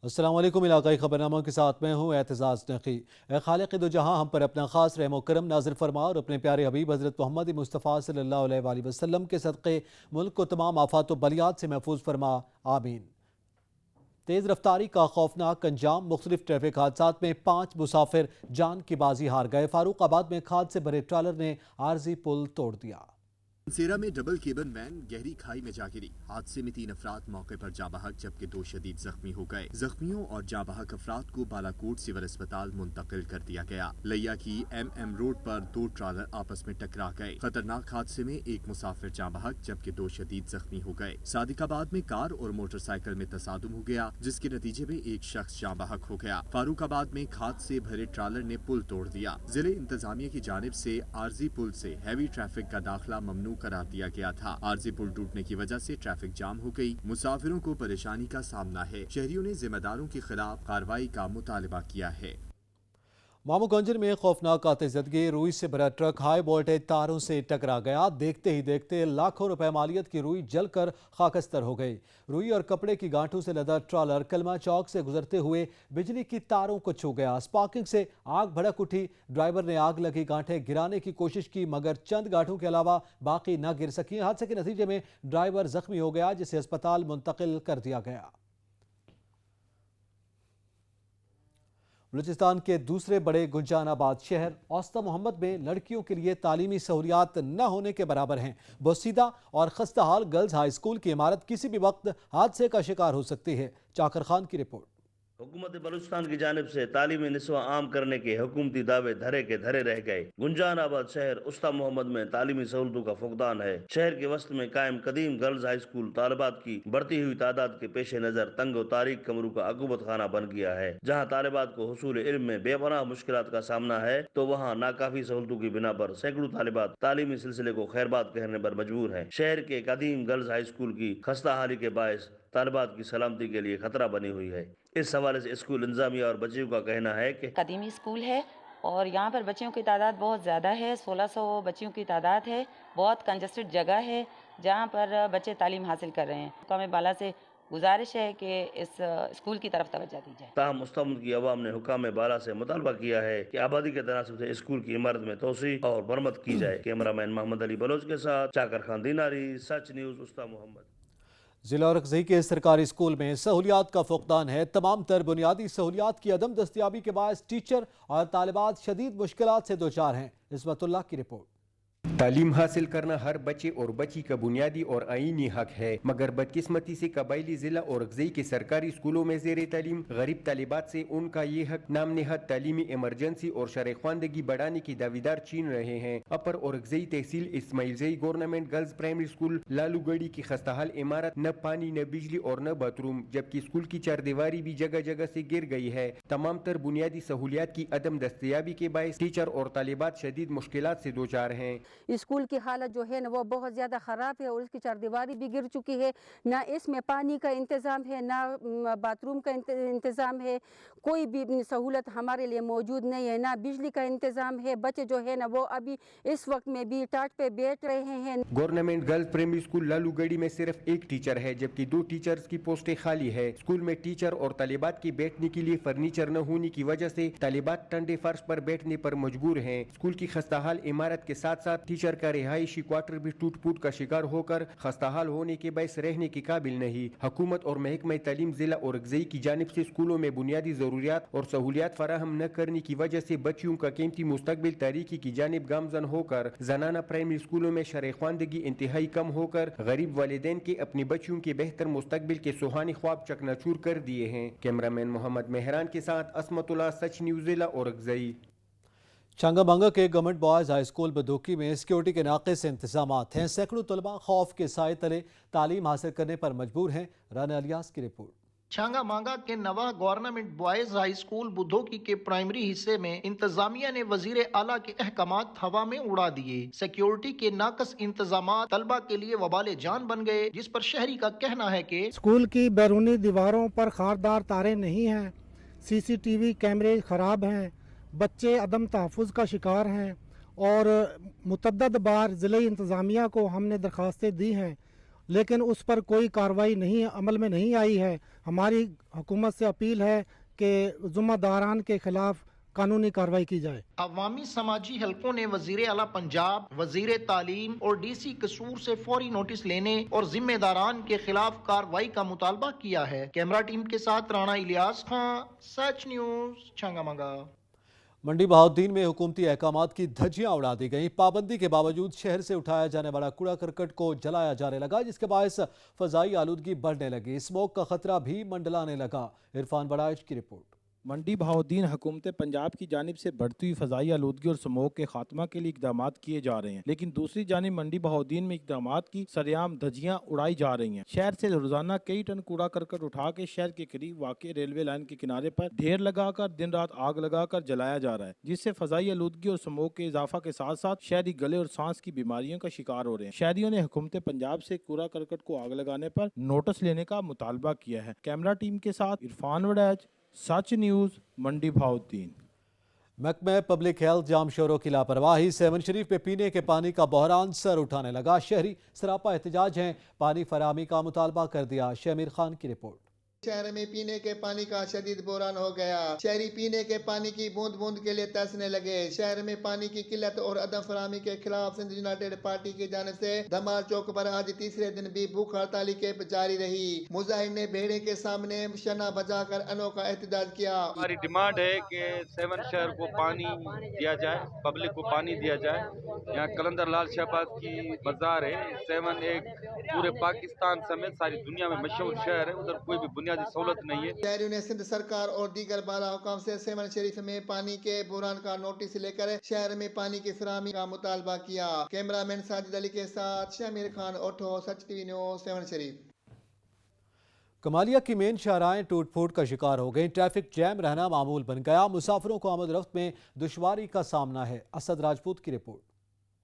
السلام علیکم، علاقائی خبرناموں کے ساتھ میں ہوں اعتزاز نقی۔ اے خالق دو جہاں، ہم پر اپنا خاص رحم و کرم نازل فرما اور اپنے پیارے حبیب حضرت محمد مصطفیٰ صلی اللہ علیہ وآلہ وسلم کے صدقے ملک کو تمام آفات و بلیات سے محفوظ فرما، آمین۔ تیز رفتاری کا خوفناک انجام، مختلف ٹریفک حادثات میں 5 مسافر جان کی بازی ہار گئے۔ فاروق آباد میں کھاد سے بھرے ٹرالر نے عارضی پل توڑ دیا۔ سیرا میں ڈبل کیبن وین گہری کھائی میں جا گری۔ حادثے میں 3 افراد موقع پر جاں بحق جبکہ 2 شدید زخمی ہو گئے۔ زخمیوں اور جاں بحق افراد کو بالاکوٹ سول اسپتال منتقل کر دیا گیا۔ لیا کی ایم روڈ پر 2 ٹرالر آپس میں ٹکرا گئے۔ خطرناک حادثے میں 1 مسافر جاں بحق جبکہ 2 شدید زخمی ہو گئے۔ صادق آباد میں کار اور موٹر سائیکل میں تصادم ہو گیا جس کے نتیجے میں 1 شخص جاں بحق ہو گیا۔ فاروق آباد میں کھاد سے بھرے ٹرالر نے پل توڑ دیا۔ ضلع انتظامیہ کی جانب سے عارضی پل سے ہیوی ٹریفک کا داخلہ ممنوع قرار دیا گیا تھا۔ عارضی پل ٹوٹنے کی وجہ سے ٹریفک جام ہو گئی۔ مسافروں کو پریشانی کا سامنا ہے۔ شہریوں نے ذمہ داروں کے خلاف کارروائی کا مطالبہ کیا ہے۔ مامو گنجر میں خوفناک آتش زدگی، روئی سے بھرا ٹرک ہائی وولٹیج تاروں سے ٹکرا گیا۔ دیکھتے ہی دیکھتے لاکھوں روپے مالیت کی روئی جل کر خاکستر ہو گئی۔ روئی اور کپڑے کی گانٹھوں سے لدا ٹرالر کلمہ چوک سے گزرتے ہوئے بجلی کی تاروں کو چھو گیا۔ سپارکنگ سے آگ بھڑک اٹھی۔ ڈرائیور نے آگ لگی گانٹھیں گرانے کی کوشش کی مگر چند گانٹھوں کے علاوہ باقی نہ گر سکیں۔ حادثے کے نتیجے میں ڈرائیور زخمی ہو گیا جسے اسپتال منتقل کر دیا گیا۔ بلوچستان کے دوسرے بڑے گنجان آباد شہر اوسطا محمد میں لڑکیوں کے لیے تعلیمی سہولیات نہ ہونے کے برابر ہیں۔ بوسیدہ اور خستہ حال گرلز ہائی اسکول کی عمارت کسی بھی وقت حادثے کا شکار ہو سکتی ہے۔ چاکر خان کی رپورٹ۔ حکومت بلوچستان کی جانب سے تعلیمی نصوہ عام کرنے کے حکومتی دعوے دھرے کے دھرے رہ گئے۔ گنجان آباد شہر اوسطا محمد میں تعلیمی سہولتوں کا فقدان ہے۔ شہر کے وسط میں قائم قدیم گرلز ہائی اسکول طالبات کی بڑھتی ہوئی تعداد کے پیش نظر تنگ و تاریک کمروں کا عقوبت خانہ بن گیا ہے۔ جہاں طالبات کو حصول علم میں بے پناہ مشکلات کا سامنا ہے تو وہاں ناکافی سہولتوں کی بنا پر سینکڑوں طالبات تعلیمی سلسلے کو خیر بات کہنے پر مجبور ہیں۔ شہر کے قدیم گرلز ہائی اسکول کی خستہ حالی کے باعث طالبات کی سلامتی کے لیے خطرہ بنی ہوئی ہے۔ اس حوالے سے اسکول انتظامیہ اور بچیوں کا کہنا ہے کہ قدیمی اسکول ہے اور یہاں پر بچیوں کی تعداد بہت زیادہ ہے، 1600 بچیوں کی تعداد ہے۔ بہت کنجسٹڈ جگہ ہے جہاں پر بچے تعلیم حاصل کر رہے ہیں۔ حکام بالا سے گزارش ہے کہ اس اسکول کی طرف توجہ دی جائے۔ تاہم مستمد کی عوام نے حکام بالا سے مطالبہ کیا ہے کہ آبادی کے تناسب سے اسکول کی عمارت میں توسیع اور مرمت کی جائے۔ کیمرہ مین محمد علی بلوچ کے ساتھ چاکر خان دیناری، سچ نیوز اوسطا محمد۔ ضلع اورکزئی کے سرکاری اسکول میں سہولیات کا فقدان ہے۔ تمام تر بنیادی سہولیات کی عدم دستیابی کے باعث ٹیچر اور طالبات شدید مشکلات سے دوچار ہیں۔ عصمت اللہ کی رپورٹ۔ تعلیم حاصل کرنا ہر بچے اور بچی کا بنیادی اور آئینی حق ہے، مگر بدقسمتی سے قبائلی ضلع اورکزئی کے سرکاری اسکولوں میں زیر تعلیم غریب طالبات سے ان کا یہ حق نام نہاد تعلیمی ایمرجنسی اور شرح خواندگی بڑھانے کی دعویدار چھین رہے ہیں۔ Upper Orakzai tehsil Ismail Zai government girls primary school Lalu Garhi کی خستہ حال عمارت نہ پانی نہ بجلی اور نہ باتھ روم، جبکہ اسکول کی چاردیواری بھی جگہ جگہ سے گر گئی ہے۔ تمام تر بنیادی سہولیات کی عدم دستیابی کے باعث ٹیچر اور طالبات شدید مشکلات سے دوچار ہیں۔ اسکول کی حالت جو ہے نا وہ بہت زیادہ خراب ہے اور اس کی چاردیواری بھی گر چکی ہے۔ نہ اس میں پانی کا انتظام ہے، نہ باتھ روم کا انتظام ہے، کوئی بھی سہولت ہمارے لیے موجود نہیں ہے، نہ بجلی کا انتظام ہے۔ بچے جو ہے نا وہ ابھی اس وقت میں بھی ٹاٹ پہ بیٹھ رہے ہیں۔ Government girls primary school Lalu گڑی میں صرف ایک ٹیچر ہے جبکہ 2 ٹیچرز کی پوسٹیں خالی ہے۔ اسکول میں ٹیچر اور طالبات کے بیٹھنے کے لیے فرنیچر نہ ہونے کی وجہ سے طالبات ٹنڈے فرش پر بیٹھنے پر مجبور ہیں۔ اسکول کی خستہ حال عمارت کے ساتھ ساتھ ٹیچر کا رہائشی کوارٹر بھی ٹوٹ پھوٹ کا شکار ہو کر خستہ حال ہونے کے باعث رہنے کے قابل نہیں۔ حکومت اور محکمہ تعلیم ضلع اورکزئی کی جانب سے اسکولوں میں بنیادی ضروریات اور سہولیات فراہم نہ کرنے کی وجہ سے بچیوں کا قیمتی مستقبل تاریکی کی جانب گامزن ہو کر زنانہ پرائمری اسکولوں میں شرح خواندگی انتہائی کم ہو کر غریب والدین کے اپنی بچیوں کے بہتر مستقبل کے سہانے خواب چکنا چور کر دیے ہیں۔ کیمرہ مین محمد مہران کے ساتھ عصمت اللہ، سچ نیوز ضلع اورکزئی۔ چانگا مانگا کے گورنمنٹ بوائز ہائی اسکول بدوکی میں سیکیورٹی کے ناقص انتظامات ہیں۔ سینکڑوں طلباء خوف کے سائے تلے تعلیم حاصل کرنے پر مجبور ہیں۔ رانا الیاس کی رپورٹ۔ چھانگا مانگا کے نواں گورنمنٹ بوائز ہائی اسکول بدوکی کے پرائمری حصے میں انتظامیہ نے وزیر اعلیٰ کے احکامات ہوا میں اڑا دیے۔ سیکیورٹی کے ناقص انتظامات طلبہ کے لیے وبال جان بن گئے، جس پر شہری کا کہنا ہے کہ اسکول کی بیرونی دیواروں پر خاردار تاریں نہیں ہیں، سی سی ٹی وی کیمرے خراب ہیں، بچے عدم تحفظ کا شکار ہیں اور متعدد بار ضلعی انتظامیہ کو ہم نے درخواستیں دی ہیں लेकिन उस पर कोई कार्रवाई नहीं अमल में नहीं आई है। हमारी हुकूमत से अपील है कि ज़िम्मेदारान के खिलाफ कानूनी कार्रवाई की जाए। अवामी समाजी हलकों ने वजीर आला पंजाब, वजीर तालीम और DC कसूर से फौरी नोटिस लेने और जिम्मेदारान के खिलाफ कार्रवाई का मुतालबा किया है। कैमरा टीम के साथ राणा इलियास खान, सच न्यूज, छंगामंगा। मंडी बहाउद्दीन में हुकूमती अहकामात की धज्जियां उड़ा दी गईं। पाबंदी के बावजूद शहर से उठाया जाने वाला कूड़ा करकट को जलाया जाने लगा, जिसके बायस फजाई आलूदगी बढ़ने लगी। स्मोक का खतरा भी मंडलाने लगा। इरफान बड़ाइच की रिपोर्ट। मंडी बहाउद्दीन हुकूमत पंजाब की जानिब से बढ़ती हुई फ़ज़ाई आलूदगी और स्मोक के खात्मा के लिए इकदाम किए जा रहे हैं, लेकिन दूसरी जानिब मंडी बहाउद्दीन में इकदाम की सरेआम धज्जियां उड़ाई जा रही हैं। शहर से रोजाना कई टन कूड़ा करकट उठा के शहर के करीब वाक़ रेलवे लाइन के किनारे पर ढेर लगाकर दिन रात आग लगाकर जलाया जा रहा है, जिससे फ़ज़ाई आलूदगी और स्मोक के इजाफा के साथ साथ शहरी गले और सांस की बीमारियों का शिकार हो रहे हैं। शहरियों ने हुकूमत पंजाब से कूड़ा करकट को आग लगाने पर नोटिस लेने का मुतालबा किया है। कैमरा टीम के साथ इरफान वड़ैच, सच न्यूज़, मंडी बहाउद्दीन। महकमे पब्लिक हेल्थ जामशोरों की लापरवाही से सेवन शरीफ में पीने के पानी का बहरान सर उठाने लगा। शहरी सरापा एहतजाज हैं, पानी फराहमी का मुतालबा कर दिया। शमीर खान की रिपोर्ट। शहर में पीने के पानी का शदीद बहरान हो गया। शहरी पीने के पानी की बूंद बूंद के लिए तरसने लगे। शहर में पानी की किल्लत और अदम फराहमी के खिलाफ सिंध यूनाइटेड पार्टी की जानिब से धमाल चौक पर आज तीसरे दिन भी भूख हड़ताली के जारी रही। मुजाहिर ने भेड़े के सामने शना बजाकर अनोखा एहतजाज किया। हमारी डिमांड है कि सेवन शहर को पानी दिया जाए, पब्लिक को पानी दिया जाए। यहाँ कलंदर लाल शहबाज की मज़ार है। सेवन एक पूरे पाकिस्तान समेत सारी दुनिया में मशहूर शहर है, उधर कोई भी बुनियादी सहूलत नहीं है। शहरियों ने सिंध सरकार और दीगर बाला हुकाम से सेवन शरीफ में पानी के बहरान का नोटिस लेकर शहर में पानी की फराहमी का मुतालबा किया। कैमरामैन साजिद अली के साथ शमीर खान, ओठो, सच टीवी न्यूज़, सेवन शरीफ। कमालिया की मेन शाहराहें टूट फूट का शिकार हो गई। ट्रैफिक जैम रहना मामूल बन गया। मुसाफिरों को आमद रफ्त में दुश्वारी का सामना है। असद राजपूत की रिपोर्ट।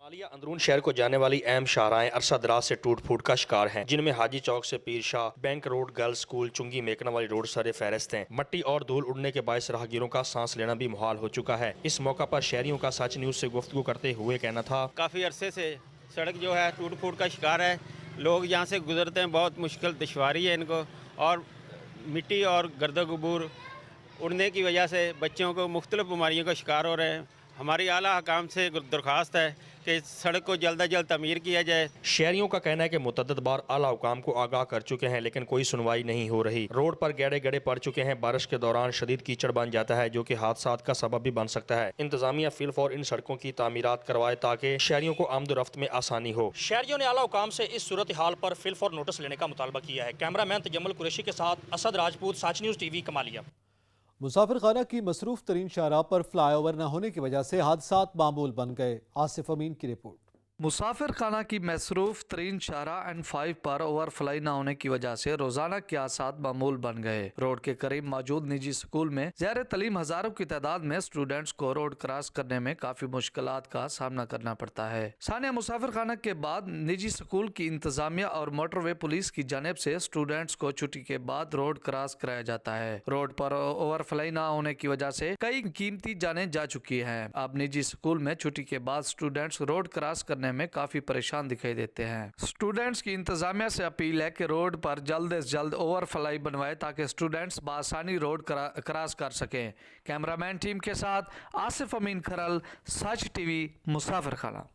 कमालिया अंदरून शहर को जाने वाली अहम शाहराहें अरसा दराज से टूट फूट का शिकार हैं, जिनमें हाजी चौक से पीर Shah, bank road, girls school, चुंगी मेकना वाली रोड सरे फहरिस्त हैं। मट्टी और धूल उड़ने के बायस राहगीरों का सांस लेना भी मुहाल हो चुका है। इस मौका पर शहरियों का सच न्यूज़ से गुफ्तगू करते हुए कहना था, काफ़ी अरसे से सड़क जो है टूट फूट का शिकार है। लोग यहाँ से गुजरते हैं, बहुत मुश्किल दुश्वारी है इनको, और मिट्टी और गर्द गुबूर उड़ने की वजह से बच्चों को मुख्तलिफ बीमारियों का शिकार हो रहे हैं। हमारी आला हकाम से दरख्वास्त है कि इस सड़क को जल्द अज जल्द तमीर किया जाए। शहरियों का कहना है कि मुतअद्दिद बार आला हुकाम को आगाह कर चुके हैं, लेकिन कोई सुनवाई नहीं हो रही। रोड पर गड़े गड़े पड़ चुके हैं। बारिश के दौरान शदीद कीचड़ बन जाता है, जो कि हादसात का सबब भी बन सकता है। इंतजामिया फिलफौर इन सड़कों की तामीरात करवाए ताकि शहरियों को आमदोरफ्त में आसानी हो। शहरियों ने आला हुकाम से इस सूरत हाल पर फिलफौर नोटिस लेने का मुतालबा किया है। कैमरामैन तजम्मुल कुरैशी के साथ असद राजपूत, सच न्यूज़ टीवी, कमालिया। मुसाफिर खाना की मसरूफ तरीन शाहराह पर फ्लाईओवर न होने की वजह से हादसात मामूल बन गए। आसिफ अमीन की रिपोर्ट। मुसाफिर खाना की मसरूफ तरीन शाहराह N5 पर ओवरफ्लाई न होने की वजह से रोजाना के हादसात मामूल बन गए। रोड के करीब मौजूद निजी स्कूल में ज़ाहिर तलीम हजारों की तादाद में स्टूडेंट्स को रोड क्रॉस करने में काफी मुश्किलात का सामना करना पड़ता है। सानिया मुसाफिर खाना के बाद निजी स्कूल की इंतजामिया और मोटरवे पुलिस की जानिब से स्टूडेंट्स को छुट्टी के बाद रोड क्रॉस कराया जाता है। रोड पर ओवरफ्लाई न होने की वजह से कई कीमती जानें जा चुकी है। अब निजी स्कूल में छुट्टी के बाद स्टूडेंट्स रोड क्रॉस करने में काफी परेशान दिखाई देते हैं। स्टूडेंट्स की इंतजामिया से अपील है कि रोड पर जल्द से जल्द ओवरफ्लाई बनवाए ताकि स्टूडेंट्स बआसानी रोड क्रॉस कर सकें। कैमरामैन टीम के साथ आसिफ अमीन खरल, सच टीवी, मुसाफिर खाना।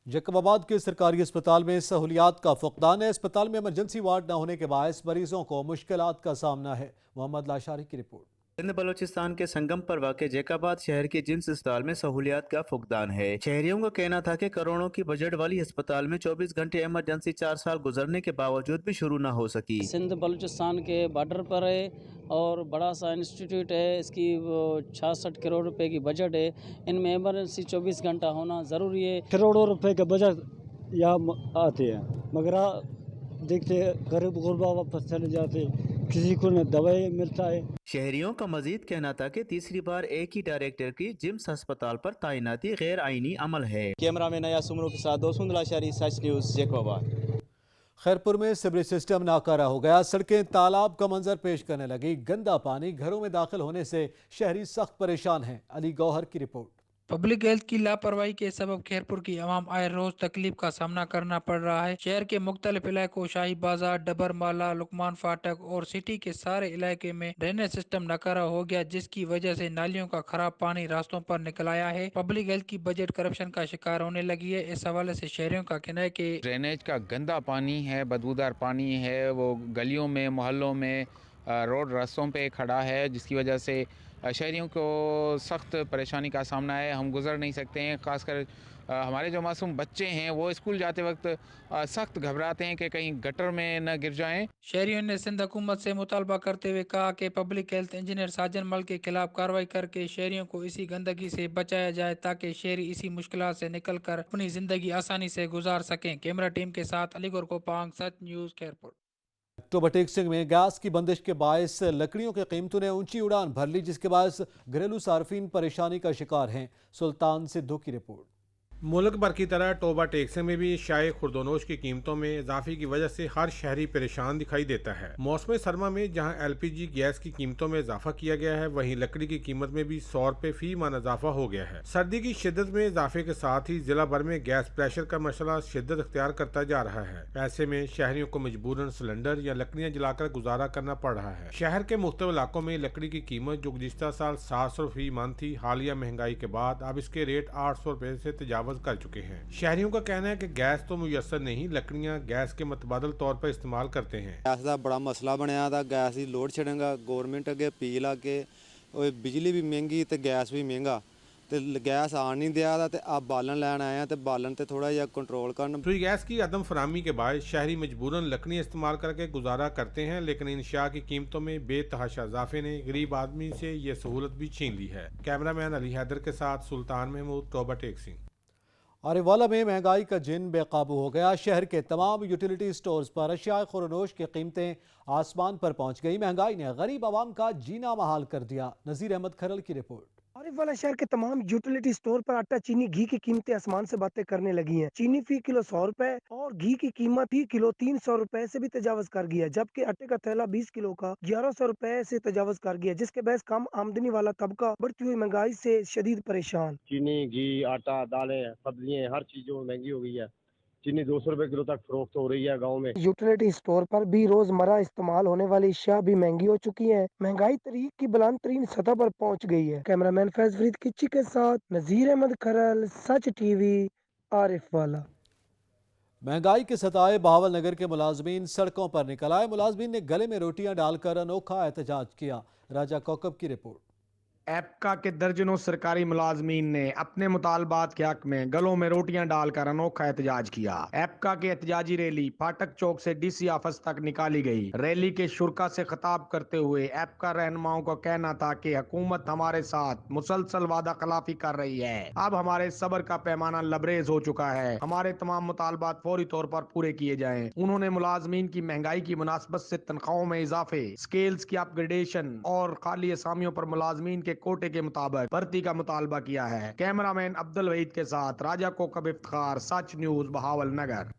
जैकबाबाद के सरकारी अस्पताल में सहूलियात का फुकदान है। अस्पताल में इमरजेंसी वार्ड न होने के बायस मरीजों को मुश्किलात का सामना है। मोहम्मद लाशारी की रिपोर्ट। सिंध बलोचिस्तान के संगम पर वाक़ जैकाबाद शहर के जिन्स अस्पताल में सहूलियात का फुकदान है। शहरियों का कहना था कि करोड़ों की बजट वाली अस्पताल में 24 घंटे इमरजेंसी 4 साल गुजरने के बावजूद भी शुरू न हो सकी। सिंध बलोचिस्तान के बॉर्डर पर है और बड़ा सा इंस्टीट्यूट है। इसकी 66 करोड़ रुपए की बजट है। इनमें इमरजेंसी 24 घंटा होना ज़रूरी है। करोड़ों रुपए का बजट यहाँ आते हैं, मगर देखते गरीब गुरबा वापस चले जाते, किसी को न दवाई मिलता है। शहरियों का मजीद कहना था कि तीसरी बार एक ही डायरेक्टर की जिम्स अस्पताल पर तैनाती गैर आईनी अमल है। कैमरामैन अयाज सुमरो के साथ दोस्तुंद लाशारी, सच न्यूज़, जैकबाबाद। खैरपुर में सीवरेज सिस्टम नाकारा हो गया। सड़कें तालाब का मंजर पेश करने लगी। गंदा पानी घरों में दाखिल होने से शहरी सख्त परेशान हैं। अली गौहर की रिपोर्ट। पब्लिक हेल्थ की लापरवाही के सबब खैरपुर की आवाम आए रोज तकलीफ का सामना करना पड़ रहा है। शहर के मुख्तलिफ इलाकों शाही बाजार, डबरमाला, लुकमान फाटक और सिटी के सारे इलाके में ड्रेनेज सिस्टम नकारा हो गया, जिसकी वजह से नालियों का खराब पानी रास्तों पर निकल आया है। पब्लिक हेल्थ की बजट करप्शन का शिकार होने लगी है। इस हवाले से शहरियों का कहना है कि ड्रेनेज का गंदा पानी है, बदबूदार पानी है, वो गलियों में, मोहल्लों में, रोड रास्तों पे खड़ा है, जिसकी वजह से शहरियों को सख्त परेशानी का सामना है। हम गुजर नहीं सकते हैं। खासकर हमारे जो मासूम बच्चे हैं वो स्कूल जाते वक्त सख्त घबराते हैं कि कहीं गटर में न गिर जाएं। शहरियों ने सिंध हुकूमत से मुतालबा करते हुए कहा कि पब्लिक हेल्थ इंजीनियर साजन मल के खिलाफ कार्रवाई करके शहरियों को इसी गंदगी से बचाया जाए, ताकि शहरी इसी मुश्किलात से निकलकर अपनी जिंदगी आसानी से गुजार सकें। कैमरा टीम के साथ अलीगढ़ कोपांग, सच न्यूज़ खैरपुर। अक्टूबर टेक्सटिंग में गैस की बंदिश के बायस लकड़ियों की कीमतों ने ऊंची उड़ान भर ली, जिसके बायस घरेलू सार्फिन परेशानी का शिकार हैं। सुल्तान सिद्धू की रिपोर्ट। मुल्क भर की तरह टोबा टेक्सटिंग में भी शाय खुर्दोनोश की कीमतों में इजाफे की वजह से हर शहरी परेशान दिखाई देता है। मौसम सरमा में जहां एलपीजी गैस की कीमतों में इजाफा किया गया है, वहीं लकड़ी की कीमत में भी 100 रुपए फी मन इजाफा हो गया है। सर्दी की शिद्दत में इजाफे के साथ ही जिला भर में गैस प्रेशर का मसला शिद्दत अख्तियार करता जा रहा है। ऐसे में शहरियों को मजबूरन सिलेंडर या लकड़ियाँ जलाकर गुजारा करना पड़ रहा है। शहर के मुख्तलिफ इलाकों में लकड़ी की कीमत जो गुज़िश्ता साल 700 फी मन थी, हालिया महंगाई के बाद अब इसके रेट 800 रुपए से तजावज कर चुके हैं। शहरियों का कहना है कि गैस तो मुयसर नहीं, लकड़ियां गैस के मुतबादल तौर पर इस्तेमाल करते हैं। गैस का बड़ा मसला बनया था, गैस की लोड छड़ेगा गौरमेंट अगे अपील आ के बिजली भी महंगी तो गैस भी महंगा, तो गैस आ नहीं दिया था, अब बालन लैन आए हैं, तो बालन ते थोड़ा जिहा कंट्रोल करना। तो गैस की अदम फराहमी के बाद शहरी मजबूरन लकड़ियाँ इस्तेमाल करके गुजारा करते हैं, लेकिन इंशा की कीमतों में बेतहाशा इजाफे ने गरीब आदमी से ये सहूलत भी छीन ली है। कैमरामैन अली हैदर के साथ सुल्तान महमूद, टोबा टेक्सिंग। आरिवाला में महंगाई का जिन बेकाबू हो गया। शहर के तमाम यूटिलिटी स्टोर्स पर अशिया खुरनोश की कीमतें आसमान पर पहुंच गई। महंगाई ने गरीब आवाम का जीना महाल कर दिया। नजीर अहमद खरल की रिपोर्ट। आरिफवाला शहर के तमाम यूटिलिटी स्टोर पर आटा, चीनी, घी की कीमतें आसमान से बातें करने लगी हैं। चीनी फी किलो 100 रुपए और घी की कीमत फी किलो 300 रुपए से भी तजावज कर गया, जबकि आटे का थैला 20 किलो का 1100 रुपए से तजावज कर गया, जिसके बहस कम आमदनी वाला तबका बढ़ती हुई महंगाई से शदीद परेशान। चीनी, घी, आटा, दालें, सब्जियाँ, हर चीज जो महंगी हो गई है। चीनी 200 रुपए किलो तक फरोख्त हो रही है गांव में। यूटिलिटी स्टोर पर भी रोजमर्रा इस्तेमाल होने वाली अशिया भी महंगी हो चुकी है। महंगाई तरीक की बुलंद तरीन सतह पर पहुंच गई है। कैमरामैन फैज फरीद किच्ची के साथ नजीर अहमद खरल, सच टीवी, आरिफवाला। महंगाई के सताए बहावल नगर के मुलाजमीन सड़कों पर निकल आए। मुलाजमीन ने गले में रोटियां डालकर अनोखा एहतजाज किया। राजा कौकब की रिपोर्ट। एपका के दर्जनों सरकारी मुलाजमीन ने अपने मुतालबात के हक में गलों में रोटियां डालकर अनोखा एहतजाज किया। एपका की एहतजाजी रैली फाटक चौक से डीसी ऑफिस तक निकाली गई। रैली के शुरका से खिताब करते हुए एपका रहनुमाओं का कहना था कि हुकूमत हमारे साथ मुसलसल वादा खिलाफी कर रही है। अब हमारे सब्र का पैमाना लबरेज हो चुका है। हमारे तमाम मुतालबात फौरी तौर पर पूरे किए जाएं। उन्होंने मुलाजमीन की महंगाई की मुनासबत से तनख्वाहों में इजाफे, स्केल्स की अपग्रेडेशन और खाली असामियों पर मुलाजमीन कोटे के मुताबिक भर्ती का मुतालबा किया है। कैमरामैन अब्दुल वहीद के साथ राजा कोकब इफ्तिखार, सच न्यूज, बहावल नगर।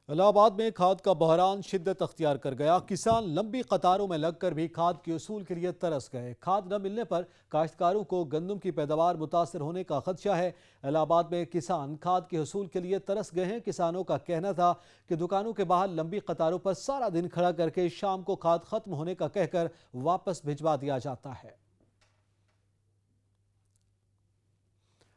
इलाहाबाद में खाद का बहरान शिद्दत अख्तियार कर गया। किसान लंबी कतारों में लगकर भी खाद के उसूल के लिए तरस गए। खाद न मिलने पर काश्तकारों को गंदम की पैदावार मुतासर होने का खदशा है। इलाहाबाद में किसान खाद के उसूल के लिए तरस गए हैं। किसानों का कहना था कि दुकानों के बाहर लंबी कतारों पर सारा दिन खड़ा करके शाम को खाद खत्म होने का कहकर वापस भिजवा दिया जाता है।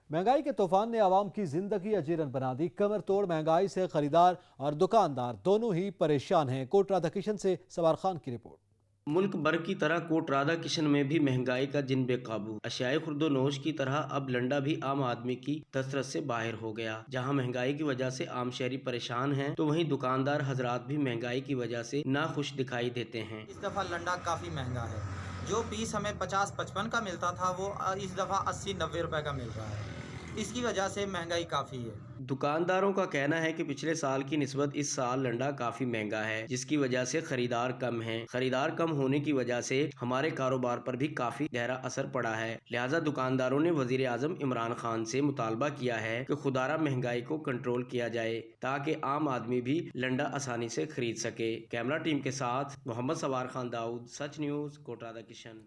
महंगाई के तूफान ने आवाम की जिंदगी अजीरन बना दी। कमर तोड़ महंगाई से खरीदार और दुकानदार दोनों ही परेशान हैं। कोट राधा किशन से सवार खान की रिपोर्ट। मुल्क भर की तरह कोट राधा किशन में भी महंगाई का जिन बेकाबू। अशियाए खुर्दोनोश की तरह अब लंडा भी आम आदमी की दस्तरस से बाहर हो गया। जहां महंगाई की वजह से आम शहरी परेशान हैं, तो वहीं दुकानदार हजरात भी महंगाई की वजह से नाखुश दिखाई देते हैं। इस दफा लंडा काफी महंगा है। जो पीस हमें 50-55 का मिलता था, वो इस दफा 80-90 रुपए का मिल रहा है। इसकी वजह से महंगाई काफी है। दुकानदारों का कहना है कि पिछले साल की निस्बत इस साल लंडा काफी महंगा है, जिसकी वजह से खरीदार कम हैं। खरीदार कम होने की वजह से हमारे कारोबार पर भी काफी गहरा असर पड़ा है। लिहाजा दुकानदारों ने वजीर आजम इमरान खान से मुतालबा किया है कि खुदारा महंगाई को कंट्रोल किया जाए, ताकि आम आदमी भी लंडा आसानी से खरीद सके। कैमरा टीम के साथ मोहम्मद सवार खान दाऊद, सच न्यूज, कोट राधा किशन।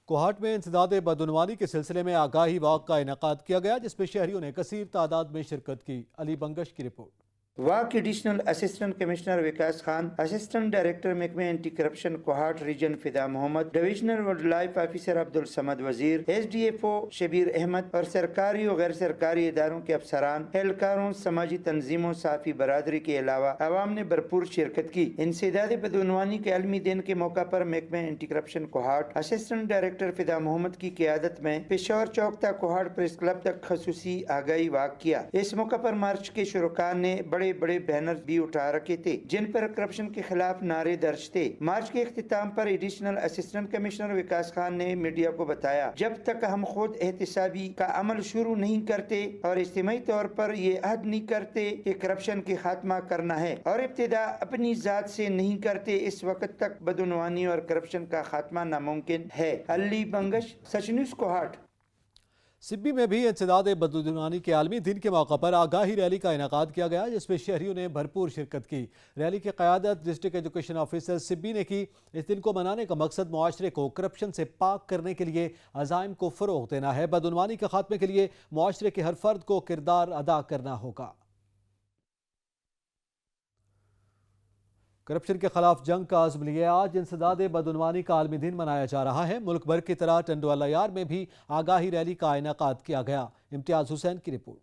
कोहाट में इंसदाद बदउनवानी के सिलसिले में आगाही वाक का इनेकाद किया गया, जिसमें शहरियों ने कसीर तादाद में शिरकत की। अली बंगश की रिपोर्ट। वाक additional assistant commissioner Vikas Khan, assistant director महकमे anti corruption Kohat region Fida Mohammad, divisional wildlife officer Abdul Samad Wazir, SDFO Shabir Ahmad और सरकारी और गैर सरकारी इदारों के अफसरान, एहलकारों, समाजी तंजीमों, साफी बरादरी के अलावा आवाम ने भरपूर शिरकत की। इंसदाद बदउनवानी के आलमी दिन के मौका पर महकमे anti corruption Kohat assistant director फिदा मोहम्मद की क़यादत में पेशावर चौक तक कोहाट प्रेस क्लब तक खसूसी आगाही वाक किया। इस मौका पर मार्च के शुरका ने बड़े बैनर भी उठा रखे थे, जिन पर करप्शन के खिलाफ नारे दर्ज थे। मार्च के इख्तिताम पर additional assistant commissioner Vikas Khan ने मीडिया को बताया, जब तक हम खुद एहतिसाबी का अमल शुरू नहीं करते और इज्तिमाई तौर पर ये अहद नहीं करते कि करप्शन के खात्मा करना है और इब्तिदा अपनी जात से नहीं करते, इस वक्त तक बदउनवानी और करप्शन का खात्मा नामुमकिन है। अली बंगश, सच न्यूज़ कोहाट। सिब्बी में भी इंसदाद बदउनवानी के आलमी दिन के मौका पर आगाही रैली का इनेकाद किया गया, जिसमें शहरियों ने भरपूर शिरकत की। रैली की क़यादत डिस्ट्रिक्ट एजुकेशन ऑफिसर सिब्बी ने की। इस दिन को मनाने का मकसद मुआशरे को करप्शन से पाक करने के लिए अज़ाइम को फ़रोग़ देना है। बदउनवानी के खात्मे के लिए मुआशरे के हर फर्द को किरदार अदा करना होगा। करप्शन के खिलाफ जंग का अज़्म लिए आज इंसदाद बदउनवानी का आलमी दिन मनाया जा रहा है। मुल्क भर की तरह टंडोलायार में भी आगाही रैली का इनेकाद किया गया। इम्तियाज़ हुसैन की रिपोर्ट।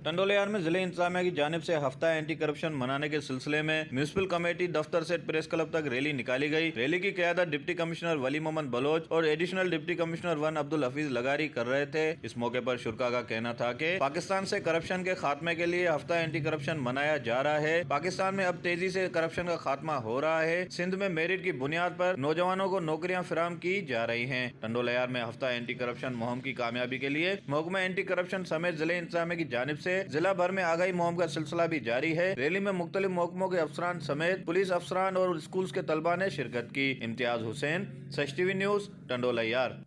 टंडोलायार में जिले इंतजामिया की जानिब से हफ्ता एंटी करप्शन मनाने के सिलसिले में म्यूनिसिपल कमेटी दफ्तर से प्रेस क्लब तक रैली निकाली गई। रैली की क़यादत डिप्टी कमिश्नर वली मोहम्मद बलोच और additional deputy commissioner 1 Abdul Hafeez Lagari कर रहे थे। इस मौके पर शुरा का कहना था कि पाकिस्तान से करप्शन के खात्मे के लिए हफ्ता एंटी करप्शन मनाया जा रहा है। पाकिस्तान में अब तेजी से करप्शन का खात्मा हो रहा है। सिंध में मेरिट की बुनियाद पर नौजवानों को नौकरियां फराहम की जा रही हैं। टंडोलायार में हफ्ता एंटी करप्शन मुहिम की कामयाबी के लिए महकमा एंटी करप्शन समेत जिले इंतजामिया की जानिब से जिला भर में आगाही मुहिम का सिलसिला भी जारी है। रैली में मुख्तलिफ महकमों के अफसरान समेत पुलिस अफसरान और स्कूल्स के तलबा ने शिरकत की। इम्तियाज हुसैन, सच टीवी न्यूज़, टंडोलायार।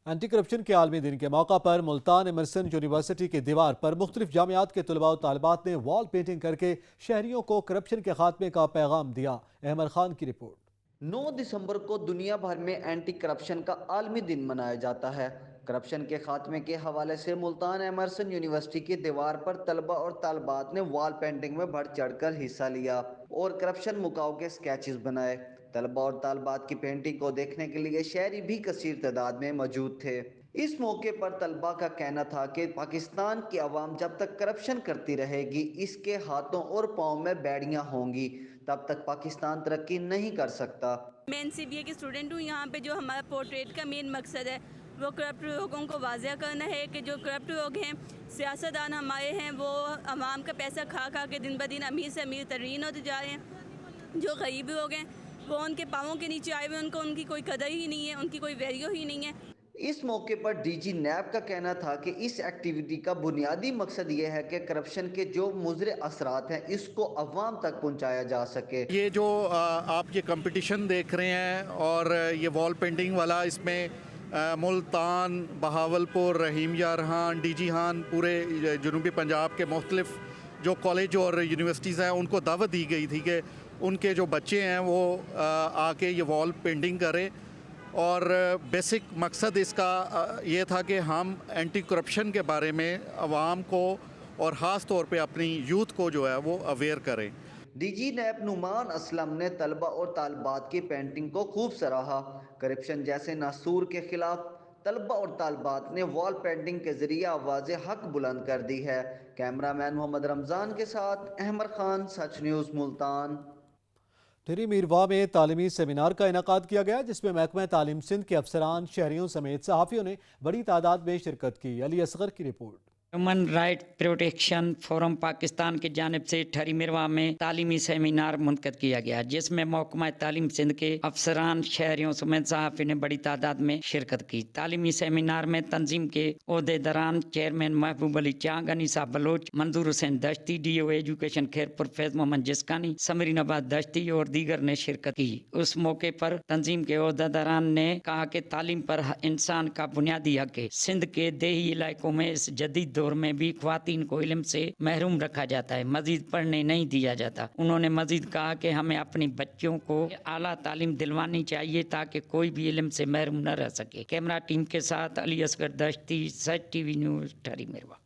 एंटी करप्शन के आलमी दिन के मौका पर मुल्तान एमरसन यूनिवर्सिटी की दीवार पर मुख्तलिफ जामियात के तलबा और तालिबात ने वॉल पेंटिंग करके शहरियों को करप्शन के खात्मे का पैगाम दिया। अहमद खान की रिपोर्ट। 9 दिसंबर को दुनिया भर में एंटी करप्शन का आलमी दिन मनाया जाता है। करप्शन के खात्मे के हवाले से मुल्तान एमरसन यूनिवर्सिटी की दीवार पर तलबा और तालिबात ने वॉल पेंटिंग में बढ़ चढ़कर हिस्सा लिया और करप्शन मुकाओ के स्केचेस बनाए। तलबा और तालिबात की पेंटिंग को देखने के लिए शहरी भी कसीर तादाद में मौजूद थे। इस मौके पर तलबा का कहना था कि पाकिस्तान की आवाम जब तक करप्शन करती रहेगी, इसके हाथों और पाँव में बेड़ियाँ होंगी, तब तक पाकिस्तान तरक्की नहीं कर सकता। मैं NCBA की स्टूडेंट हूँ। यहाँ पे जो हमारा पोर्ट्रेट का मेन मकसद है वो करप्ट लोगों को वाज़ेह करना है कि जो करप्ट लोग हैं, सियासतदान हमारे हैं, वो आवाम का पैसा खा खा के दिन ब दिन अमीर से अमीर तरीन होते जा रहे हैं। जो गरीब लोग हैं वो उनके पाँवों के नीचे आए हुए, उनको उनकी कोई कदर ही नहीं है, उनकी कोई वैल्यू ही नहीं है। इस मौके पर DG NAB का कहना था कि इस एक्टिविटी का बुनियादी मकसद ये है कि करप्शन के जो मुज़र असरात हैं इसको अवाम तक पहुंचाया जा सके। ये जो आप ये कंपटीशन देख रहे हैं और ये वॉल पेंटिंग वाला, इसमें मुल्तान, बहावलपुर, रहीम यारहान, DG हान, पूरे जनूबी पंजाब के मुख्तलिफ जो कॉलेज और यूनिवर्सिटीज़ हैं उनको दावत दी गई थी कि उनके जो बच्चे हैं वो आके ये वॉल पेंटिंग करें। और बेसिक मकसद इसका ये था कि हम एंटी करप्शन के बारे में आवाम को और ख़ास तौर पे अपनी यूथ को जो है वो अवेयर करें। DG NAB नुमान असलम ने तलबा और तालिबात की पेंटिंग को खूब सराहा। करप्शन जैसे नासूर के खिलाफ तलबा और तालिबात ने वॉल पेंटिंग के जरिए आवाज़ हक बुलंद कर दी है। कैमरामैन मोहम्मद रमज़ान के साथ अहमद खान, सच न्यूज़, मुल्तान। टिहरी मीरवा में तालीमी सेमिनार का इनेकाद किया गया, जिसमें महकमा तालीम सिंध के अफसरान, शहरियों समेत सहाफ़ियों ने बड़ी तादाद में शिरकत की। अली असगर की report. Human right protection forum Pakistan की जानिब से ठहरी मिरवा में तालीमी सेमिनार मुनक़द किया गया, जिसमें महकमा तालीम सिंध के अफसरान, शहरियों समेत सहाफ़ी ने बड़ी तादाद में शिरकत की। तालीमी सेमिनार में तंजीम के ओहदेदारान चेयरमैन महबूब अली चांग, अनीसा बलोच, मंजूर हुसैन दश्ती, DO एजुकेशन खैरपुर फैज मोहम्मद जिस्कानी, समरीन आबाद दश्ती और दीगर ने शिरकत की। उस मौके पर तंजीम के ओहदेदारान ने कहा कि तालीम पर इंसान का बुनियादी हक है। सिंध के देही इलाकों में इस जदीद दौर में भी ख्वातीन को इल्म से महरूम रखा जाता है, मजीद पढ़ने नहीं दिया जाता। उन्होंने मजीद कहा कि हमें अपनी बच्चों को आला तालीम दिलवानी चाहिए ताकि कोई भी इल्म से महरूम न रह सके। कैमरा टीम के साथ अली असगर दश्ती, सच टीवी न्यूज़, ठरी मेरवा।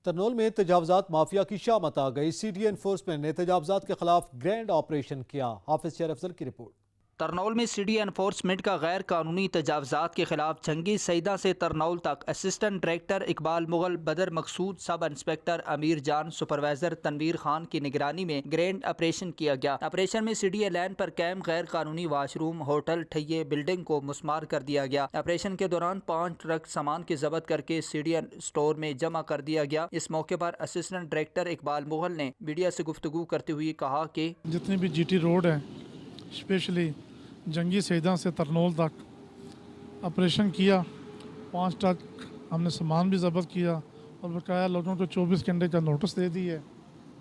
तरनौल में तजावजात माफिया की शामत आ गई। सीडी एनफोर्समेंट ने तजावजात के खिलाफ ग्रैंड ऑपरेशन किया। हाफिज शेर अफजल की रिपोर्ट। तरनौल में सिटी एनफोर्समेंट का गैर कानूनी तजावजात के खिलाफ जंगी सईदा से तरनौल तक असिस्टेंट डायरेक्टर इकबाल मुगल, बदर मकसूद, सब इंस्पेक्टर अमीर जान, सुपरवाइजर तनवीर खान की निगरानी में ग्रैंड ऑपरेशन किया गया। ऑपरेशन में सीडीए लैंड पर कैम गैर कानूनी वाशरूम, होटल, ठैये, बिल्डिंग को मुस्मार कर दिया गया। ऑपरेशन के दौरान 5 ट्रक सामान की जब्त करके सीडीए स्टोर में जमा कर दिया गया। इस मौके पर असिस्टेंट डायरेक्टर इकबाल मुगल ने मीडिया से गुफ्तगू करते हुए कहा कि जितनी भी जीटी रोड है, स्पेशली जंगी सईदा से तरनौल तक ऑपरेशन किया। 5 ट्रक हमने सामान भी ज़ब्त किया और बकाया लोगों को 24 घंटे का नोटिस दे दी है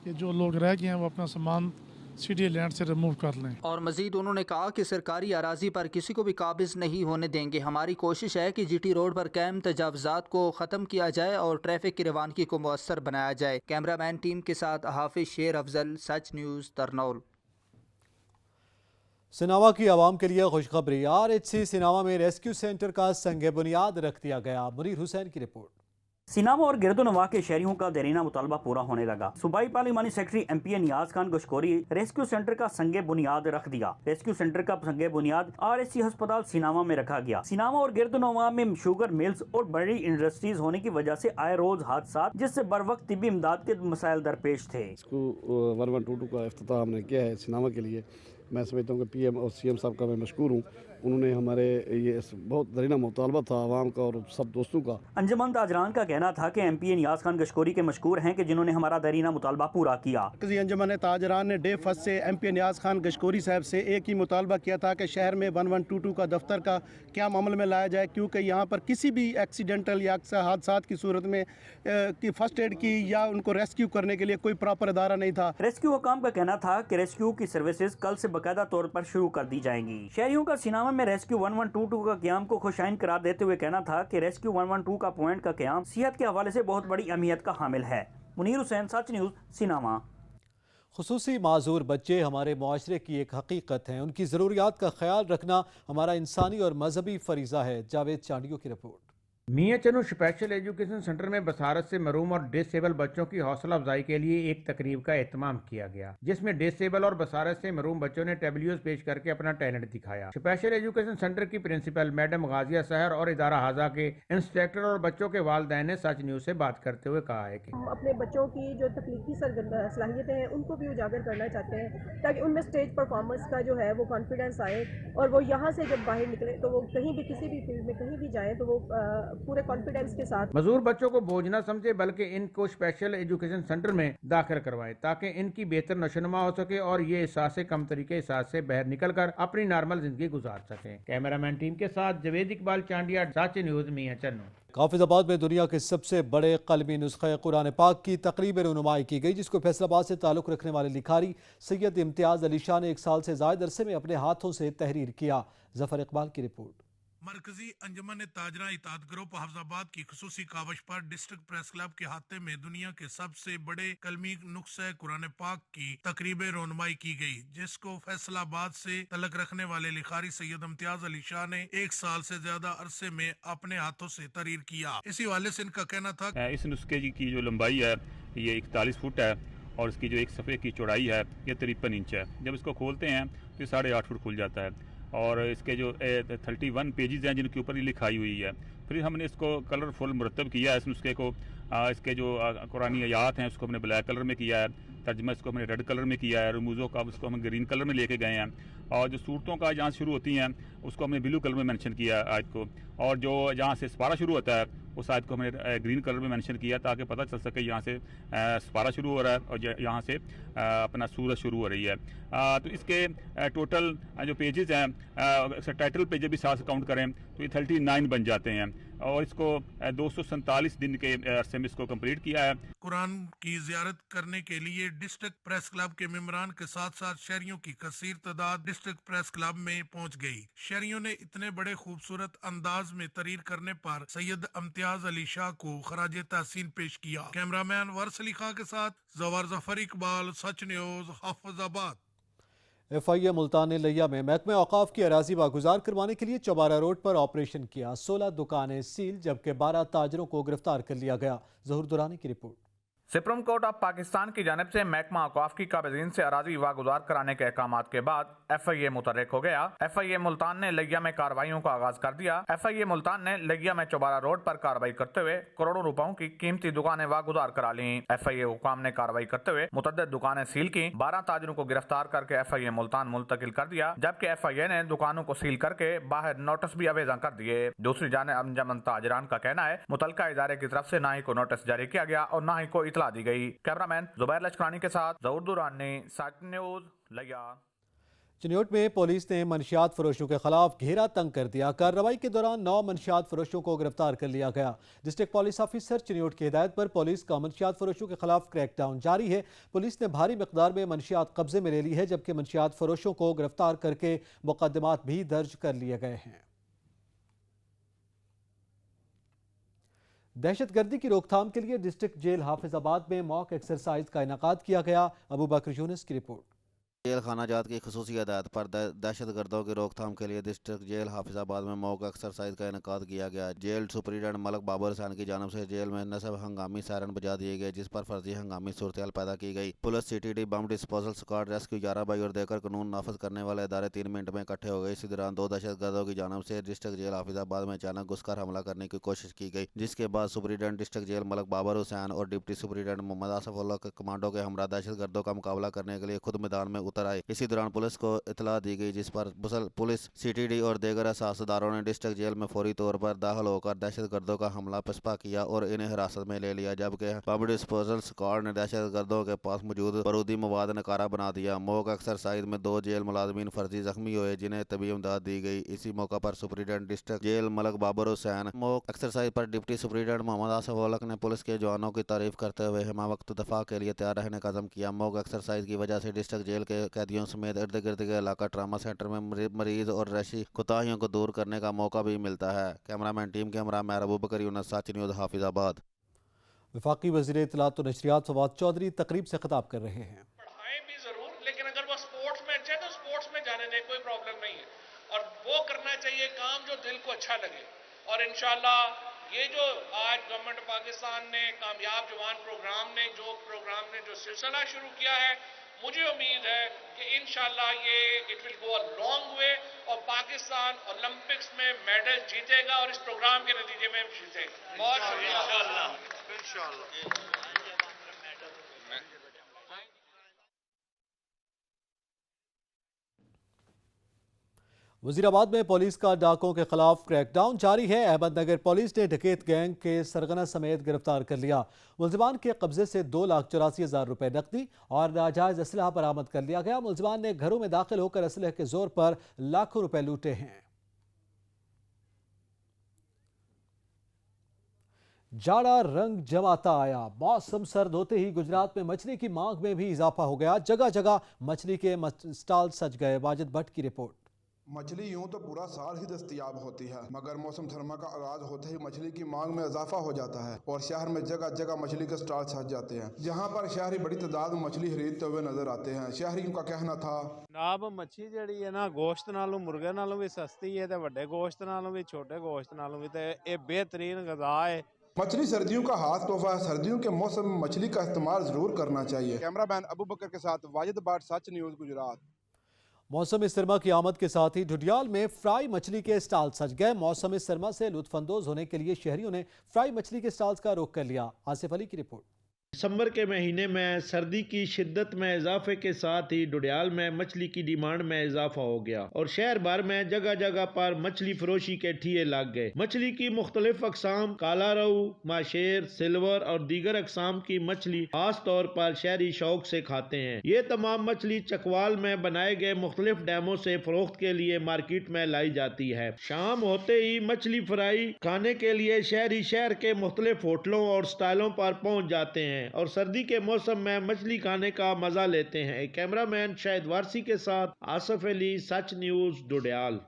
कि जो लोग रह गए हैं वो अपना सामान सिटी लैंड से रिमूव कर लें। और मजीद उन्होंने कहा कि सरकारी अराजी पर किसी को भी काबिज नहीं होने देंगे। हमारी कोशिश है कि जीटी रोड पर कैम तजावजात को ख़त्म किया जाए और ट्रैफिक की रवानगी को मुअस्सर बनाया जाए। कैमरामैन टीम के साथ हाफिज शेर अफजल, सच न्यूज़, तरनौल। सिनावा की आवाम के लिए खुशखबरी। आरएचसी सिनावा में रेस्क्यू सेंटर का संग बुनियाद रख दिया गया। मुनीर हुसैन की रिपोर्ट। सिनावा और गिरदोनवा के शहरियों का देरीना मुतालबा पूरा होने लगा। सूबाई पार्लिमानी सेक्रेटरी एमपीए नियाज खान गशकोरी रेस्क्यू सेंटर का संगे बुनियाद रख दिया। रेस्क्यू सेंटर का संगे बुनियाद आरएचसी अस्पताल सिनावा में रखा गया। सिनावा और गिरदोनवा में शुगर मिल्स और बड़ी इंडस्ट्रीज होने की वजह से आए रोज हादसा, जिससे बर वक्त तिब्बी इमदाद के मसाइल दरपेश थे। 1122 का इफ्तिताह हमने किया है सिनावा के लिए। मैं समझता हूँ कि पीएम और सीएम साहब का मैं मशकूर हूँ। उन्होंने हमारे ये बहुत दरीना मुतालबा था आवाम का और सब दोस्तों का। अंजुमन ताजरान का कहना था कि एमपीए नियाज खान गशकोरी के मशकूर हैं कि जिन्होंने हमारा दरीना मुतालबा पूरा किया। अंजुमन ताजरान ने डे फर्स्ट से एमपीए नियाज खान गशकोरी साहब से एक ही मुतालबा किया था कि शहर में 1122 का दफ्तर का क्या अमल में लाया जाए, क्योंकि यहाँ पर किसी भी एक्सीडेंटल या अक्सर हादसात की सूरत में की फर्स्ट एड की या उनको रेस्क्यू करने के लिए कोई प्रॉपर अदारा नहीं था। रेस्क्यू हुकाम का कहना था कि रेस्क्यू की सर्विसेज कल से बाकायदा तौर पर शुरू कर दी जाएंगी। शहरियों का सिनावा में रेस्क्यू 1122 का क़याम को खुशाइन करार देते हुए कहना था कि रेस्क्यू 112 का पॉइंट का क़याम सेहत के हवाले से बहुत बड़ी अहमियत का हामिल है। मुनीर हुसैन, सच न्यूज़, सिनावा। खुसूसी माजूर बच्चे हमारे मुआशरे की एक हकीकत हैं। उनकी ज़रूरियात का ख्याल रखना हमारा इंसानी और मजहबी फरीज़ा है। जावेद चांडियों की रिपोर्ट। मियां चन्नू स्पेशल एजुकेशन सेंटर में बसारत से महरूम और डिसेबल बच्चों की हौसला अफजाई के लिए एक तकरीब का एहतमाम किया गया, जिसमें डिसेबल और बसारत से महरूम बच्चों ने टेबलियोज पेश करके अपना टैलेंट दिखाया। स्पेशल एजुकेशन सेंटर की प्रिंसिपल मैडम गाजिया सहर और इदारा हाजा के इंस्पेक्टर और बच्चों के वालिदैन ने सच न्यूज़ से बात करते हुए कहा है कि हम अपने बच्चों की जो तकलीफी सलाहियतें हैं उनको भी उजागर करना चाहते हैं, ताकि उनमें स्टेज परफॉर्मेंस का जो है वो कॉन्फिडेंस आए और वो यहाँ से जब बाहर निकले तो वो कहीं भी किसी भी फील्ड में कहीं भी जाए तो वो पूरे कॉन्फिडेंस के साथ मजदूर बच्चों को बोझ न समझे बल्कि इनको स्पेशल एजुकेशन सेंटर में दाखिल करवाए ताकि इनकी बेहतर नशोनुमा हो सके और ये एहसास कम तरीके एहसास से बाहर निकलकर अपनी नॉर्मल जिंदगी गुजार सके। कैमरामैन टीम के साथ जवेद इकबाल चांडिया, सच न्यूज़, मियां चन्नू। हाफिजाबाद में दुनिया के सबसे बड़े कलमी नुस्खे कुरान पाक की तकरीब रुनुमाई की गई, जिसको फैसलाबाद से ताल्लुक़ रखने वाले लिखारी सैयद इम्तियाज़ अली शाह ने 1 साल से ज़ायद अरसे में अपने हाथों से तहरीर किया। जफर इकबाल की रिपोर्ट। मरकजी अंजुमन ताजरा इताद ग्रुप हाफिजाबाद की खुसूसी कावश पर डिस्ट्रिक्ट प्रेस क्लब के हाथे में दुनिया के सबसे बड़े कलमी नुस्खे कुरान पाक की तकरीब रोनुमाई की गई, जिसको फैसलाबाद से तलक रखने वाले लिखारी सैयद इम्तियाज अली शाह ने 1 साल से ज्यादा अरसे में अपने हाथों से तहरीर किया। इसी वाले से इनका कहना था इस नुस्खे की जो लंबाई है ये 41 फुट है और इसकी जो एक सफ़े की चौड़ाई है ये 53 इंच है। जब इसको खोलते हैं तो ये 8.5 फुट खुल जाता है और इसके जो 31 पेजेस हैं जिनके ऊपर ये लिखाई हुई है। फिर हमने इसको कलरफुल मुरतब किया है इस नुस्खे को। इसके जो कुरानी आयात हैं उसको हमने ब्लैक कलर में किया है, तर्जमा इसको हमने रेड कलर में किया है, रमूज़ों का उसको हम ग्रीन कलर में लेके गए हैं और जो सूरतों का जहाँ शुरू होती हैं उसको हमने ब्लू कलर में मेंशन किया है आयत को, और जो जहाँ से सपारा शुरू होता है उस आयत को हमने ग्रीन कलर में मेंशन किया ताकि पता चल सके यहाँ से सपारा शुरू हो रहा है और यहाँ से अपना सूरज शुरू हो रही है। तो इसके टोटल जो पेजेस हैं टाइटल पेज भी साथ काउंट करें तो ये 39 बन जाते हैं और इसको 247 दिन के अरसे में इसको कंप्लीट किया है। कुरान की ज़ियारत करने के लिए डिस्ट्रिक्ट प्रेस क्लब के मेंबरान के साथ साथ शहरियों की कसीर तादाद डिस्ट्रिक्ट प्रेस क्लब में पहुंच गई। शहरियों ने इतने बड़े खूबसूरत अंदाज में तहरीर करने पर सैयद इम्तियाज फयाज अली शाह को खराज तहसीन पेश किया। कैमरामैन वारिस अली खां के साथ जवार जफर इकबाल, सच न्यूज, हाफिजाबाद। FIA मुल्तान ने लिया में महकमे औकाफ की अराजी वागुजार करवाने के लिए चौबारा रोड पर ऑपरेशन किया। 16 दुकानें सील जबकि 12 ताजरों को गिरफ्तार कर लिया गया। ज़हूर दुरानी की report. Supreme court of Pakistan की जानिब से महकमा औकाफ की काबिज़ीन से अराजी वागुजार कराने के अहकामात के बाद FIA मुतहर्रिक हो गया। FIA मुल्तान ने लिया में कार्रवाइयों का आगाज कर दिया। FIA मुल्तान ने लिया में चौबारा रोड पर कार्रवाई करते हुए करोड़ों रुपयों की कीमती दुकानें वागुजार करा ली। FIA हुकाम ने कार्रवाई करते हुए मुतअद्दिद दुकानें सील की। 12 ताजरों को गिरफ्तार करके FIA मुल्तान मुंतकिल कर दिया, जबकि FIA ने दुकानों को सील करके बाहर नोटिस भी अवेजा कर दिए। दूसरी जानिब अंजमन ताजरान का कहना है मुतलका इदारे की तरफ से ना ही कोई नोटिस जारी किया गया और ना ही कोई इतला दी गई। कैमरामैन जुबैर लश्करानी के साथ ज़हूर दुरानी, सच न्यूज, लिया। चिन्योट में पुलिस ने मनशियात फरोशों के खिलाफ घेरा तंग कर दिया। कार्रवाई के दौरान 9 मनशियात फरोशों को गिरफ्तार कर लिया गया। डिस्ट्रिक्ट पुलिस ऑफिसर चिन्योट की हिदायत पर पुलिस का मनशियात फरोशों के खिलाफ क्रैकडाउन जारी है। पुलिस ने भारी मिकदार में मनशियात कब्जे में ले ली है, जबकि मनशियात फरोशों को गिरफ्तार करके मुकदमात भी दर्ज कर लिए गए हैं। दहशतगर्दी की रोकथाम के लिए डिस्ट्रिक्ट जेल हाफिजाबाद में मॉक एक्सरसाइज का इनेकाद किया गया। अबू बकर यूनुस की रिपोर्ट। जेल खाना जात की खसूसी हदायत पर दहशत गर्दों की रोकथाम के लिए डिस्ट्रिक्ट जेल हाफिजाबाद में मॉक एक्सरसाइज का इनेकाद किया गया। जेल सुपरिटेंडेंट मलक बाबर हुसैन की जानब से जेल में नस्ब हंगामी सायरन बजा दिए गए, जिस पर फर्जी हंगामी सूरत पैदा की गई। Police, CTD, bomb disposal squad, rescue 11 by और देकर कानून नाफज करने वाले इदारे 3 मिनट में इकट्ठे हो गए। इसी दौरान 2 दहशत गर्दों की जानब से डिस्ट्रिक्ट जेल हाफिजाबाद में अचानक घुसकर हमला करने की कोशिश की गई, जिसके बाद superintendent district jail Malik Babar Hussain और डिप्टी सुपरिटेंडेंट मोहम्मद आसफ उल्लाह के कमांडो के हमरा दहशत गर्दों का मुकाबला करने के लिए खुद मैदान में उतर आए। इसी दौरान पुलिस को इतला दी गई, जिस पर पुलिस, CTD और दीगर असासदारों ने डिस्ट्रिक्ट जेल में फौरी तौर पर दाखिल होकर दहशत गर्दों का हमला पसपा किया और इन्हें हिरासत में ले लिया, जबकि बम डिस्पोजल स्क्वाड ने दहशत गर्दों के पास मौजूद बारूदी मवाद नकारा बना दिया। मॉक एक्सरसाइज में 2 जेल मुलाजमीन फर्जी जख्मी हुए, जिन्हें तबी इमदाद दी गई। इसी मौका पर superintendent district jail Malik Babar Hussain mock exercise पर डिप्टी सुपरिटेंडेंट मोहम्मद आसफ उल्लाह ने पुलिस के जवानों की तारीफ करते हुए हमा वक्त दफा के लिए तैयार रहने का अज़म किया। मॉक एक्सरसाइज की वजह से डिस्ट्रिक्ट जेल के कैदियों समेत इर्द गिर्द के इलाका ट्रामा सेंटर में मरीज और रशी कोताहियों को दूर करने का मौका भी मिलता है। कैमरामैन टीम के हमरा मैं अबू बकर यूनुस, सच न्यूज़, हाफिजाबाद। वफाकी वज़ीर इत्तलात और नशरियात फवाद चौधरी तकरीब से खिताब कर रहे हैं। पढ़ाएं भी जरूर, लेकिन अगर वो स्पोर्ट्स में अच्छे तो स्पोर्ट्स में जाने दें, कोई प्रॉब्लम नहीं है। और वो करना चाहिए काम जो दिल को अच्छा लगे। और इंशाल्लाह ये जो आज गवर्नमेंट पाकिस्तान ने कामयाब जवान प्रोग्राम ने जो सिलसिला शुरू किया है, मुझे उम्मीद है कि इंशाल्लाह ये it will go a long way और पाकिस्तान ओलंपिक्स में मेडल जीतेगा और इस प्रोग्राम के नतीजे में जीतेगा। बहुत शुक्रिया। इंशाल्लाह। वजीराबाद में पुलिस का डाकों के खिलाफ क्रैकडाउन जारी है। अहमदनगर पुलिस ने डकैत गैंग के सरगना समेत गिरफ्तार कर लिया। मुलजिमान के कब्जे से 2,84,000 रुपए नकदी और नाजायज असलहा बरामद कर लिया गया। मुलजिमान ने घरों में दाखिल होकर असलहे के जोर पर लाखों रुपए लूटे हैं। जाड़ा रंग जमाता आया। मौसम सर्द होते ही गुजरात में मछली की मांग में भी इजाफा हो गया। जगह जगह मछली के स्टॉल सज गए। वाजिद भट्ट की रिपोर्ट। मछली यूं तो पूरा साल ही दस्तयाब होती है, मगर मौसम सरमा का आगाज होते ही मछली की मांग में इजाफा हो जाता है और शहर में जगह जगह मछली के स्टॉल सज जाते हैं, जहां पर शहरी बड़ी तादाद में मछली खरीदते हुए नजर आते हैं। शहरियों का कहना था जनाब मच्छी जी है ना गोश्त नालों मुर्गे नालों भी सस्ती है तो वड्डे गोश्त नालों भी छोटे गोश्त नालों भी ये बेहतरीन गज़ा है। मछली सर्दियों का हाथ तोहफा है। सर्दियों के मौसम में मछली का इस्तेमाल जरूर करना चाहिए। कैमरामैन अबू बकर के साथ वाजिद बाट, सच न्यूज़, गुजरात। मौसम सरमा की आमद के साथ ही ढुडियाल में फ्राई मछली के स्टॉल सज गए। मौसम सरमा से लुत्फानंदोज होने के लिए शहरियों ने फ्राई मछली के स्टॉल्स का रुख कर लिया। आसिफ अली की रिपोर्ट। दिसंबर के महीने में सर्दी की शिद्दत में इजाफे के साथ ही ढुडियाल में मछली की डिमांड में इजाफा हो गया और शहर भर में जगह जगह पर मछली फरोशी के ठिये लग गए। मछली की मुख्तलिफ अकसाम, काला रहू, माशेर, सिल्वर और दीगर अकसाम की मछली खास तौर पर शहरी शौक से खाते हैं। ये तमाम मछली चकवाल में बनाए गए मुख्तलिफ डैमों से फरोख्त के लिए मार्केट में लाई जाती है। शाम होते ही मछली फ्राई खाने के लिए शहरी शहर के मुख्तलिफ होटलों और स्टॉलों पर पहुँच जाते हैं और सर्दी के मौसम में मछली खाने का मजा लेते हैं। कैमरामैन शाहिद वारसी के साथ आसिफ अली, सच न्यूज़, ढुडियाल।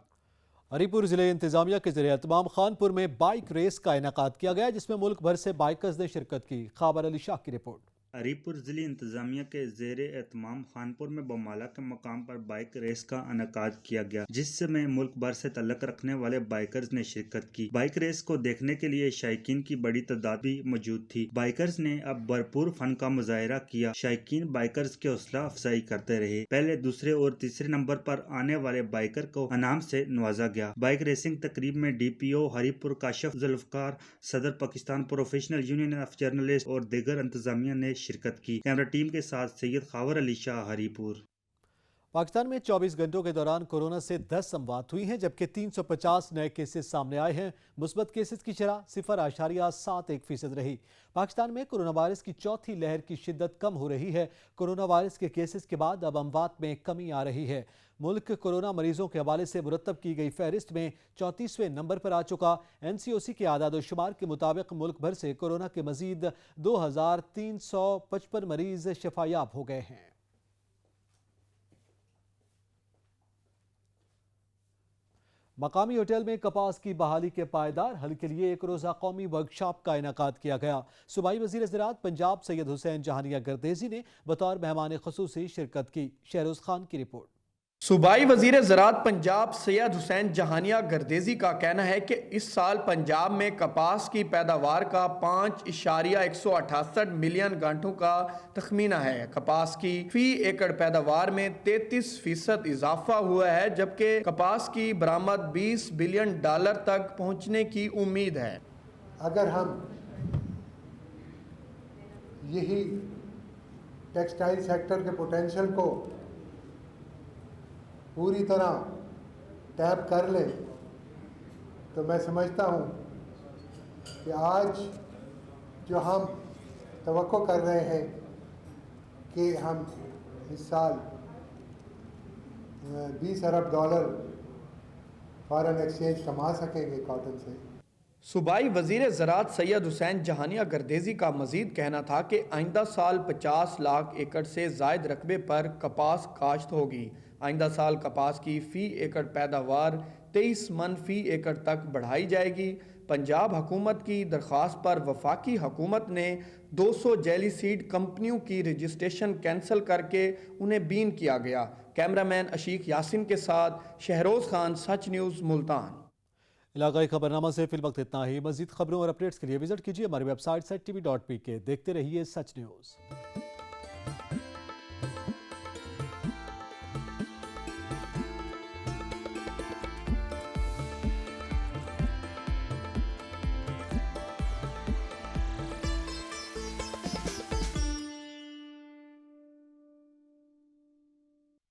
हरीपुर जिले इंतजामिया के ज़रिए तमाम खानपुर में बाइक रेस का इनेकाद किया गया जिसमें मुल्क भर से बाइकर्स ने शिरकत की। खाबर अली शाह की रिपोर्ट। हरीपुर जिले इंतजामिया के ज़ेरे एहतमाम खानपुर में बमाला के मकाम पर बाइक रेस का इनेकाद किया गया जिसमें मुल्क भर से तल्लक रखने वाले बाइकर्स ने शिरकत की। बाइक रेस को देखने के लिए शायकीन की बड़ी तादाद भी मौजूद थी। बाइकर्स ने अब भरपूर फन का मुजाहिरा किया। शायकीन बाइकर्स की हौसला अफजाई करते रहे। पहले, दूसरे और तीसरे नंबर पर आने वाले बाइकर को इनाम से नवाजा गया। बाइक रेसिंग तकरीब में DPO हरीपुर काशिफ जुल्फकार, सदर Pakistan professional union of journalist और दीगर इंतजामिया ने शिरकत की। कैमरा टीम के साथ सैयद खावर अली शाह, हरीपुर। पाकिस्तान में 24 घंटों के दौरान कोरोना से 10 अमवात हुई हैं जबकि 350 नए केसेस सामने आए हैं। मुस्बत केसेस की शरह 0.71% रही। पाकिस्तान में कोरोना वायरस की चौथी लहर की शिद्दत कम हो रही है। कोरोना वायरस के केसेस के बाद अब अमवात में कमी आ रही है। मुल्क कोरोना मरीजों के हवाले से मुरतब की गई फहरिस्त में 34वें नंबर पर आ चुका। NCOC के आदाद शुमार के मुताबिक मुल्क भर से कोरोना के मजीद 2355 मरीज शफायाब हो गए हैं। मकामी होटल में कपास की बहाली के पायदार हल के लिए एक रोज़ा कौमी वर्कशॉप का इनेकाद किया गया। सूबाई वज़ीर ज़राअत पंजाब सैयद हुसैन जहानिया गर्देजी ने बतौर मेहमान ख़ुसूसी शिरकत की। शहरोज़ खान की रिपोर्ट। सूबाई वज़ीर ज़राअत पंजाब सैयद हुसैन जहानिया गर्देजी का कहना है कि इस साल पंजाब में कपास की पैदावार का 5.168 मिलियन गांठों का तखमीना है। कपास की फी एकड़ पैदावार में 33% इजाफा हुआ है जबकि कपास की बरामद $20 बिलियन तक पहुंचने की उम्मीद है। अगर हम यही टेक्सटाइल सेक्टर के पोटेंशियल को पूरी तरह टैप कर ले तो मैं समझता हूँ कि आज जो हम तवक्को कर रहे हैं कि हम इस साल $20 अरब फॉरेन एक्सचेंज कमा सकेंगे कॉटन से। सूबाई वज़ीर ज़राअत सैयद हुसैन जहानिया गर्देजी का मजीद कहना था कि आइंदा साल 50 लाख एकड़ से ज़ायद रकबे पर कपास काश्त होगी। आइंदा साल कपास की फ़ी एकड़ पैदावार 23 मन फ़ी एकड़ तक बढ़ाई जाएगी। पंजाब हुकूमत की दरख्वास्त पर वफाकी हुकूमत ने 200 जेली सीड कंपनियों की रजिस्ट्रेशन कैंसिल करके उन्हें बीन किया गया। कैमरामैन अशीक यासिन के साथ शहरोज़ खान, सच न्यूज़, मुल्तान। इलाकाई खबरनामा से फिल वक्त इतना ही। मज़ीद खबरों और अपडेट्स के लिए विजिट कीजिए हमारी वेबसाइट settv.pk। देखते रहिए सच न्यूज़।